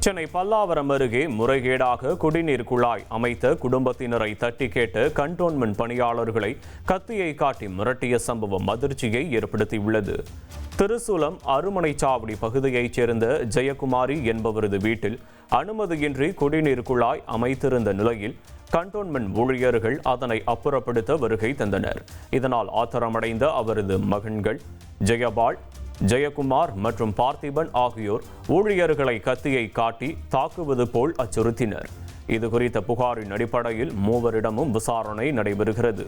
சென்னை பல்லாவரம் அருகே முறைகேடாக குடிநீர் குழாய் அமைத்த குடும்பத்தினரை தட்டி கேட்டு கண்டோன்மெண்ட் பணியாளர்களை கத்தியை காட்டி மிரட்டிய சம்பவம் அதிர்ச்சியை ஏற்படுத்தியுள்ளது. திருசூலம் அருமனைச்சாவடி பகுதியைச் சேர்ந்த ஜெயக்குமாரி என்பவரது வீட்டில் அனுமதியின்றி குடிநீர் குழாய் அமைத்திருந்த நிலையில் கண்டோன்மெண்ட் ஊழியர்கள் அதனை அப்புறப்படுத்த வருகை தந்தனர். இதனால் ஆத்திரமடைந்த அவரது மகன்கள் ஜெயபால், ஜெயக்குமார் மற்றும் பார்த்திபன் ஆகியோர் ஊழியர்களை கத்தியை காட்டி தாக்குவது போல் அச்சுறுத்தினர். இது குறித்த புகாரின் அடிப்படையில் மூவரிடமும் விசாரணை நடைபெறுகிறது.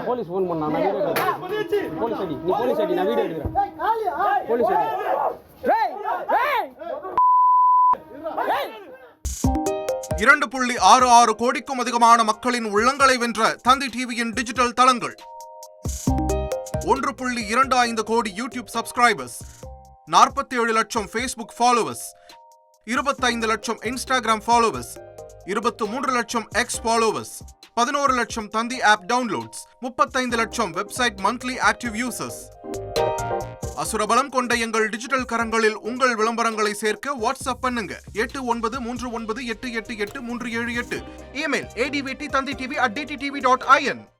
போலீஸ் போன் பண்ணா போலீஸ் அடி நீ போலீஸ் அடி நான் வீடியோ எடுக்கிறேன். போலீஸ் அடி 2.66 கோடிக்கும் அதிகமான மக்களின் உள்ளங்களை வென்ற தந்தி டிவியின் டிஜிட்டல் தளங்கள், 1.25 கோடி யூடியூப் சப்ஸ்கிரைபர்ஸ், 47 லட்சம் ஃபேஸ்புக் ஃபாலோவர்ஸ், 25 லட்சம் இன்ஸ்டாகிராம் ஃபாலோவர்ஸ், 23 லட்சம் எக்ஸ் ஃபாலோவர்ஸ், 11 லட்சம் தந்தி ஆப் டவுன்லோட்ஸ், 35 லட்சம் வெப்சைட் மந்த்லி ஆக்டிவ் யூசர்ஸ். அசுரபலம் கொண்ட எங்கள் டிஜிட்டல் கரங்களில் உங்கள் விளம்பரங்களை சேர்க்க வாட்ஸ்அப் பண்ணுங்க 8939888378. Email advt@dttv.in.